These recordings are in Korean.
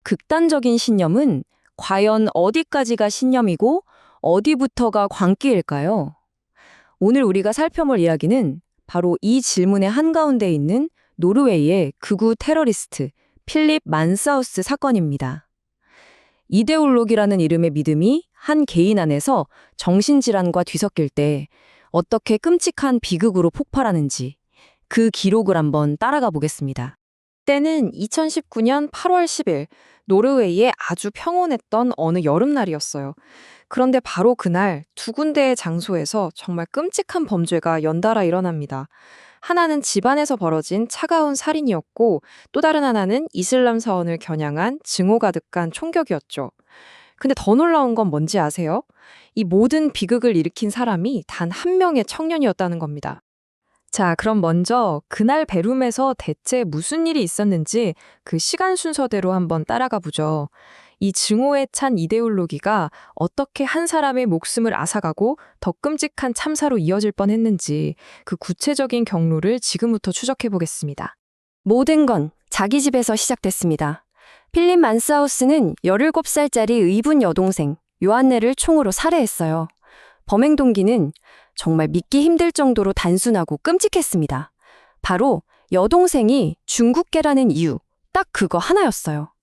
극단적인 신념은 과연 어디까지가 신념이고 어디부터가 광기일까요? 오늘 우리가 살펴볼 이야기는 바로 이 질문의 한가운데 있는 노르웨이의 극우 테러리스트 필립 만사우스 사건입니다. 이데올로기라는 이름의 믿음이 한 개인 안에서 정신질환과 뒤섞일 때 어떻게 끔찍한 비극으로 폭발하는지 그 기록을 한번 따라가 보겠습니다. 때는 2019년 8월 10일 노르웨이의 아주 평온했던 어느 여름날이었어요. 그런데 바로 그날 두 군데의 장소에서 정말 끔찍한 범죄가 연달아 일어납니다. 하나는 집안에서 벌어진 차가운 살인이었고 또 다른 하나는 이슬람 사원을 겨냥한 증오 가득한 총격이었죠. 근데 더 놀라운 건 뭔지 아세요? 이 모든 비극을 일으킨 사람이 단 한 명의 청년이었다는 겁니다. 자, 그럼 먼저 그날 베룸에서 대체 무슨 일이 있었는지 그 시간 순서대로 한번 따라가 보죠. 이 증오에 찬 이데올로기가 어떻게 한 사람의 목숨을 앗아가고 더 끔찍한 참사로 이어질 뻔했는지 그 구체적인 경로를 지금부터 추적해 보겠습니다. 모든 건 자기 집에서 시작됐습니다. 필립 만사우스는 17살짜리 의분 여동생 요한네를 총으로 살해했어요. 범행 동기는 정말 믿기 힘들 정도로 단순하고 끔찍했습니다. 바로 여동생이 중국계라는 이유, 딱 그거 하나였어요.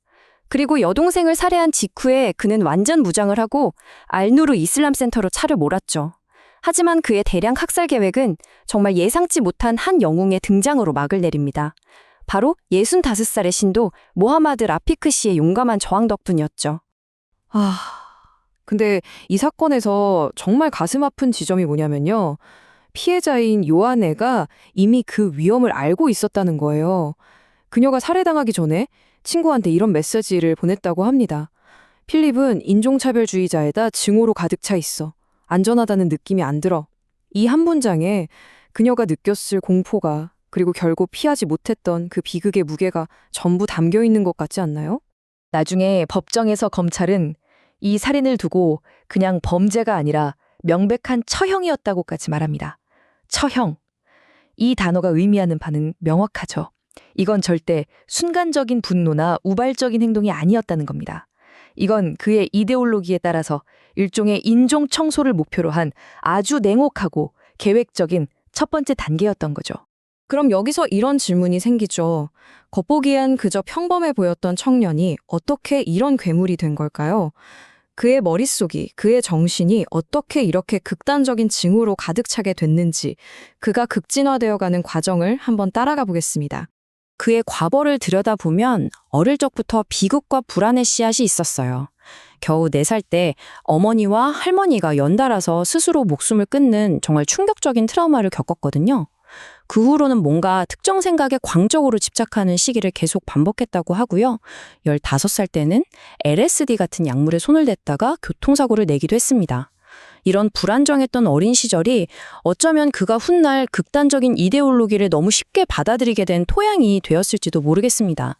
그리고 여동생을 살해한 직후에 그는 완전 무장을 하고 알누르 이슬람 센터로 차를 몰았죠. 하지만 그의 대량 학살 계획은 정말 예상치 못한 한 영웅의 등장으로 막을 내립니다. 바로 65살의 신도 모하마드 라피크 씨의 용감한 저항 덕분이었죠. 근데 이 사건에서 정말 가슴 아픈 지점이 뭐냐면요. 피해자인 요한애가 이미 그 위험을 알고 있었다는 거예요. 그녀가 살해당하기 전에 친구한테 이런 메시지를 보냈다고 합니다. 필립은 인종차별주의자에다 증오로 가득 차 있어. 안전하다는 느낌이 안 들어. 이 한 문장에 그녀가 느꼈을 공포가 그리고 결국 피하지 못했던 그 비극의 무게가 전부 담겨 있는 것 같지 않나요? 나중에 법정에서 검찰은 이 살인을 두고 그냥 범죄가 아니라 명백한 처형이었다고까지 말합니다. 처형. 이 단어가 의미하는 바는 명확하죠. 이건 절대 순간적인 분노나 우발적인 행동이 아니었다는 겁니다. 이건 그의 이데올로기에 따라서 일종의 인종 청소를 목표로 한 아주 냉혹하고 계획적인 첫 번째 단계였던 거죠. 그럼 여기서 이런 질문이 생기죠. 겉보기엔 그저 평범해 보였던 청년이 어떻게 이런 괴물이 된 걸까요? 그의 머릿속이, 그의 정신이 어떻게 이렇게 극단적인 징후로 가득 차게 됐는지 그가 극진화되어가는 과정을 한번 따라가 보겠습니다. 그의 과거를 들여다보면 어릴 적부터 비극과 불안의 씨앗이 있었어요. 겨우 4살 때 어머니와 할머니가 연달아서 스스로 목숨을 끊는 정말 충격적인 트라우마를 겪었거든요. 그 후로는 뭔가 특정 생각에 광적으로 집착하는 시기를 계속 반복했다고 하고요. 15살 때는 LSD 같은 약물에 손을 댔다가 교통사고를 내기도 했습니다. 이런 불안정했던 어린 시절이 어쩌면 그가 훗날 극단적인 이데올로기를 너무 쉽게 받아들이게 된 토양이 되었을지도 모르겠습니다.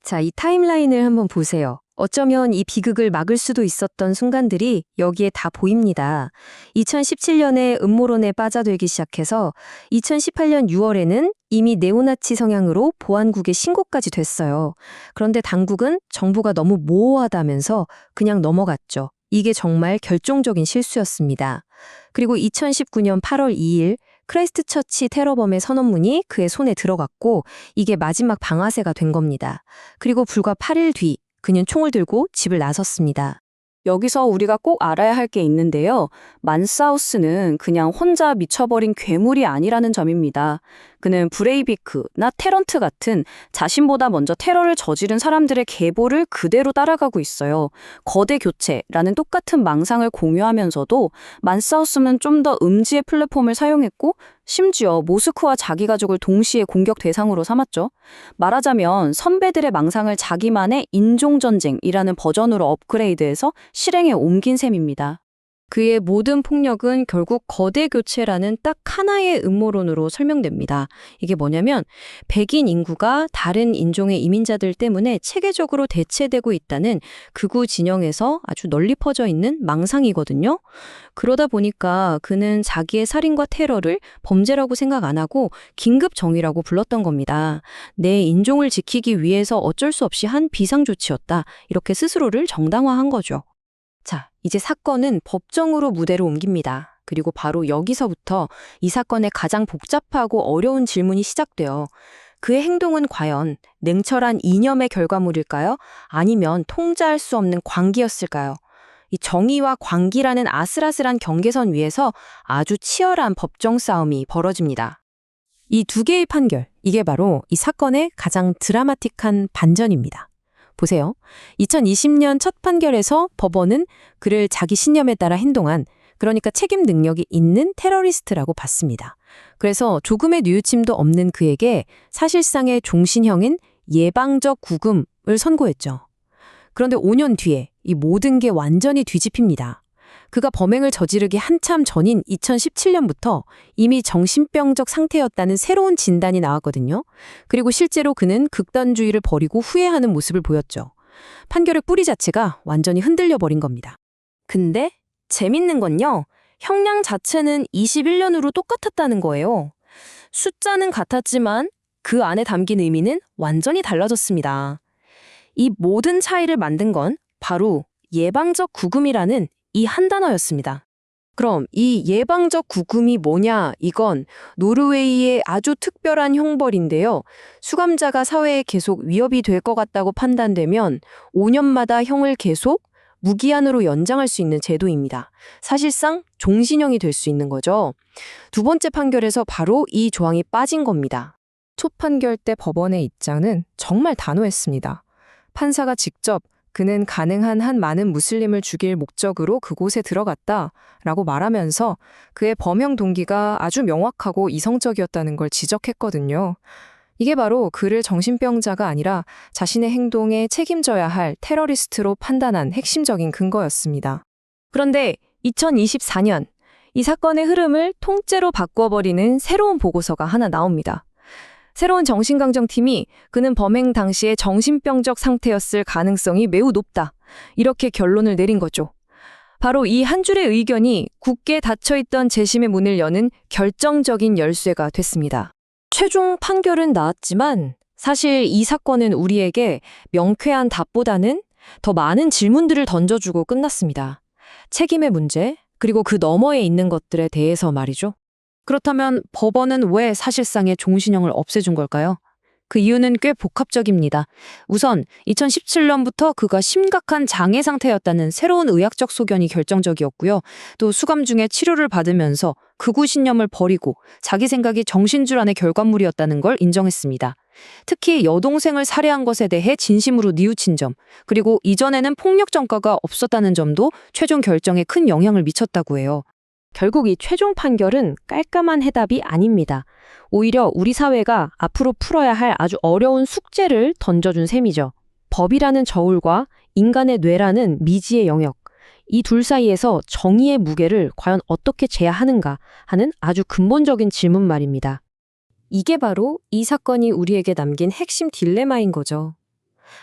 자, 이 타임라인을 한번 보세요. 어쩌면 이 비극을 막을 수도 있었던 순간들이 여기에 다 보입니다. 2017년에 음모론에 빠져들기 시작해서 2018년 6월에는 이미 네오나치 성향으로 보안국에 신고까지 됐어요. 그런데 당국은 정부가 너무 모호하다면서 그냥 넘어갔죠. 이게 정말 결정적인 실수였습니다. 그리고 2019년 8월 2일 크라이스트처치 테러범의 선언문이 그의 손에 들어갔고 이게 마지막 방아쇠가 된 겁니다. 그리고 불과 8일 뒤 그는 총을 들고 집을 나섰습니다. 여기서 우리가 꼭 알아야 할 게 있는데요. 만사우스는 그냥 혼자 미쳐버린 괴물이 아니라는 점입니다. 그는 브레이비크나 테런트 같은 자신보다 먼저 테러를 저지른 사람들의 계보를 그대로 따라가고 있어요. 거대 교체라는 똑같은 망상을 공유하면서도 만사우스는 좀 더 음지의 플랫폼을 사용했고 심지어 모스크와 자기 가족을 동시에 공격 대상으로 삼았죠. 말하자면 선배들의 망상을 자기만의 인종전쟁이라는 버전으로 업그레이드해서 실행에 옮긴 셈입니다. 그의 모든 폭력은 결국 거대 교체라는 딱 하나의 음모론으로 설명됩니다. 이게 뭐냐면 백인 인구가 다른 인종의 이민자들 때문에 체계적으로 대체되고 있다는 극우 진영에서 아주 널리 퍼져 있는 망상이거든요. 그러다 보니까 그는 자기의 살인과 테러를 범죄라고 생각 안 하고 긴급 정의라고 불렀던 겁니다. 내 인종을 지키기 위해서 어쩔 수 없이 한 비상조치였다. 이렇게 스스로를 정당화한 거죠. 자, 이제 사건은 법정으로 무대로 옮깁니다. 그리고 바로 여기서부터 이 사건의 가장 복잡하고 어려운 질문이 시작돼요. 그의 행동은 과연 냉철한 이념의 결과물일까요? 아니면 통제할 수 없는 광기였을까요? 이 정의와 광기라는 아슬아슬한 경계선 위에서 아주 치열한 법정 싸움이 벌어집니다. 이 두 개의 판결, 이게 바로 이 사건의 가장 드라마틱한 반전입니다. 보세요. 2020년 첫 판결에서 법원은 그를 자기 신념에 따라 행동한, 그러니까 책임 능력이 있는 테러리스트라고 봤습니다. 그래서 조금의 뉘우침도 없는 그에게 사실상의 종신형인 예방적 구금을 선고했죠. 그런데 5년 뒤에 이 모든 게 완전히 뒤집힙니다. 그가 범행을 저지르기 한참 전인 2017년부터 이미 정신병적 상태였다는 새로운 진단이 나왔거든요. 그리고 실제로 그는 극단주의를 버리고 후회하는 모습을 보였죠. 판결의 뿌리 자체가 완전히 흔들려 버린 겁니다. 근데 재밌는 건요. 형량 자체는 21년으로 똑같았다는 거예요. 숫자는 같았지만 그 안에 담긴 의미는 완전히 달라졌습니다. 이 모든 차이를 만든 건 바로 예방적 구금이라는 이 한 단어였습니다. 그럼 이 예방적 구금이 뭐냐? 이건 노르웨이의 아주 특별한 형벌인데요. 수감자가 사회에 계속 위협이 될 것 같다고 판단되면 5년마다 형을 계속 무기한으로 연장할 수 있는 제도입니다. 사실상 종신형이 될 수 있는 거죠. 두 번째 판결에서 바로 이 조항이 빠진 겁니다. 첫 판결 때 법원의 입장은 정말 단호했습니다. 판사가 직접 그는 가능한 한 많은 무슬림을 죽일 목적으로 그곳에 들어갔다라고 말하면서 그의 범행 동기가 아주 명확하고 이성적이었다는 걸 지적했거든요. 이게 바로 그를 정신병자가 아니라 자신의 행동에 책임져야 할 테러리스트로 판단한 핵심적인 근거였습니다. 그런데 2024년 이 사건의 흐름을 통째로 바꿔버리는 새로운 보고서가 하나 나옵니다. 새로운 정신강정팀이 그는 범행 당시에 정신병적 상태였을 가능성이 매우 높다. 이렇게 결론을 내린 거죠. 바로 이 한 줄의 의견이 굳게 닫혀있던 재심의 문을 여는 결정적인 열쇠가 됐습니다. 최종 판결은 나왔지만 사실 이 사건은 우리에게 명쾌한 답보다는 더 많은 질문들을 던져주고 끝났습니다. 책임의 문제, 그리고 그 너머에 있는 것들에 대해서 말이죠. 그렇다면 법원은 왜 사실상의 종신형을 없애준 걸까요? 그 이유는 꽤 복합적입니다. 우선 2017년부터 그가 심각한 장애 상태였다는 새로운 의학적 소견이 결정적이었고요. 또 수감 중에 치료를 받으면서 극우 신념을 버리고 자기 생각이 정신질환의 결과물이었다는 걸 인정했습니다. 특히 여동생을 살해한 것에 대해 진심으로 뉘우친 점, 그리고 이전에는 폭력 전과가 없었다는 점도 최종 결정에 큰 영향을 미쳤다고 해요. 결국 이 최종 판결은 깔끔한 해답이 아닙니다. 오히려 우리 사회가 앞으로 풀어야 할 아주 어려운 숙제를 던져준 셈이죠. 법이라는 저울과 인간의 뇌라는 미지의 영역, 이 둘 사이에서 정의의 무게를 과연 어떻게 재야 하는가 하는 아주 근본적인 질문 말입니다. 이게 바로 이 사건이 우리에게 남긴 핵심 딜레마인 거죠.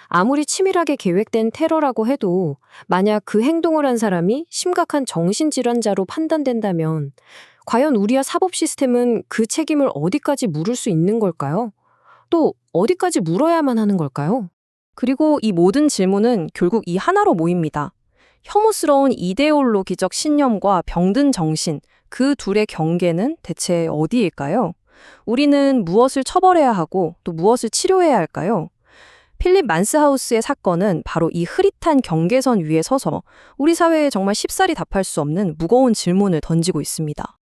아무리 치밀하게 계획된 테러라고 해도 만약 그 행동을 한 사람이 심각한 정신질환자로 판단된다면 과연 우리와 사법 시스템은 그 책임을 어디까지 물을 수 있는 걸까요? 또 어디까지 물어야만 하는 걸까요? 그리고 이 모든 질문은 결국 이 하나로 모입니다. 혐오스러운 이데올로기적 신념과 병든 정신, 그 둘의 경계는 대체 어디일까요? 우리는 무엇을 처벌해야 하고 또 무엇을 치료해야 할까요? 필립 만스하우스의 사건은 바로 이 흐릿한 경계선 위에 서서 우리 사회에 정말 쉽사리 답할 수 없는 무거운 질문을 던지고 있습니다.